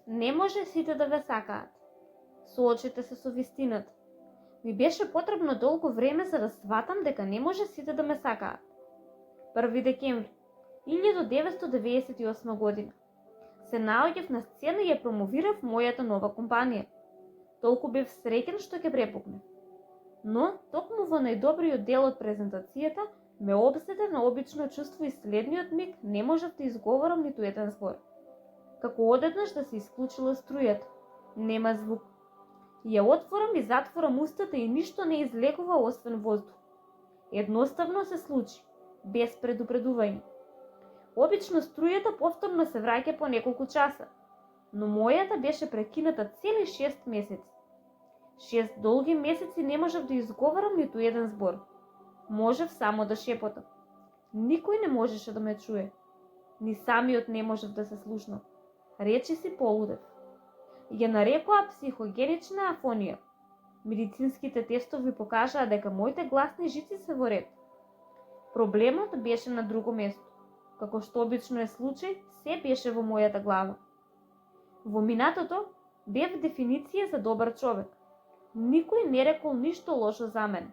Не може сите да ве сакаат. Соочете се со вистината. Ми беше потребно долго време за да сватам дека не може сите да ме сакаат. 1 декември 1998 година. Се наоѓав на сцена и ја промовирав мојата нова компанија. Толку бев среќен што ќе препукне. Но, токму во најдобриот дел од презентацијата, ме обседе на обично чувство и следниот миг не можев да изговорам ниту еден збор. Како одеднаш да се исклучила струјата. Нема звук. Ја отворам и затворам устата и ништо не излегува освен воздух. Едноставно се случи, без предупредување. Обично струјата повторно се враќа по неколку часа, но мојата беше прекината цели 6 месеци. 6 долги месеци не можев да изговорам ниту еден збор. Можев само да шепотам. Никој не можеше да ме чуе. Ни самиот не можев да се слушнам. Речи си полудев. Ја нарекоа психогенична афонија. Медицинските тестови покажаа дека моите гласни жици се во ред. Проблемот беше на друго место. Како што обично е случај, се беше во мојата глава. Во минатото бев дефиниција за добар човек. Никој не рекол ништо лошо за мене,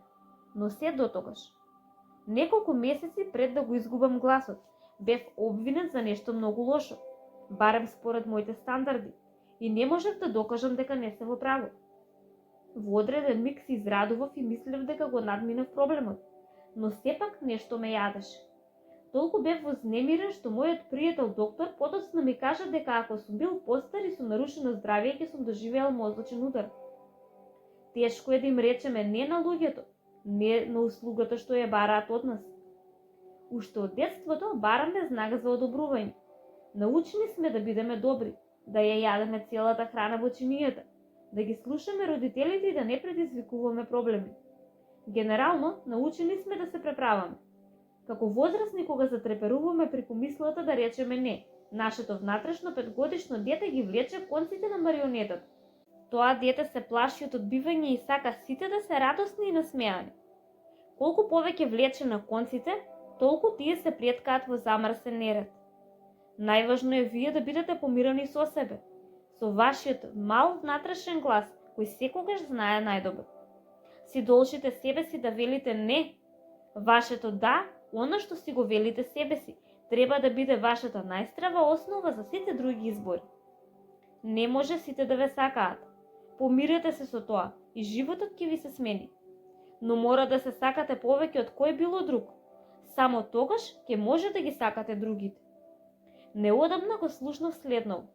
но се дотогаш. Неколку месеци пред да го изгубам гласот, бев обвинет за нешто многу лошо, барем според моите стандарди, и не можев да докажам дека не се во право. Во одреден миг се израдував и мислев дека го надминав проблемот, но сепак нешто ме јадеше. Толку бев вознемирен што мојот пријател доктор подоцна ми кажа дека ако сум бил постар и со нарушено здравје ќе сум доживеал мозочен удар. Тешко е да им речеме не на луѓето, не на услугата што ја бараат од нас. Уште од детството бараме знак за одобрување. Научени сме да бидеме добри, да ја јадеме целата храна во чинијата, да ги слушаме родителите и да не предизвикуваме проблеми. Генерално, научени сме да се преправаме. Како возрастни кога затреперуваме при помислата да речеме не, нашето внатрешно 5-годишно дете ги влече конците на марионетата. Тоа дете се плаши од одбивање и сака сите да се радосни и насмеани. Колку повеќе влече на конците, толку тие се плеткаат во замрсен неред. Најважно е вие да бидете помирени со себе, со вашиот мал внатрешен глас, кој секогаш знае најдобро. Си должите себе си да велите не. Вашето да, оно што си го велите себе си, треба да биде вашата најздрава основа за сите други избори. Не може сите да ве сакаат. Помирете се со тоа и животот ќе ви се смени. Но мора да се сакате повеќе од кој било друг. Само тогаш ќе може да ги сакате другите. Неодамна го слушнав следново.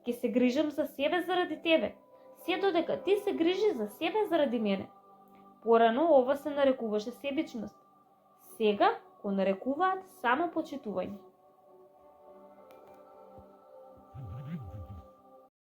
Ќе се грижам за себе заради тебе, се додека ти се грижи за себе заради мене. Порано ова се нарекуваше себичност. Сега го нарекуваат само почитување.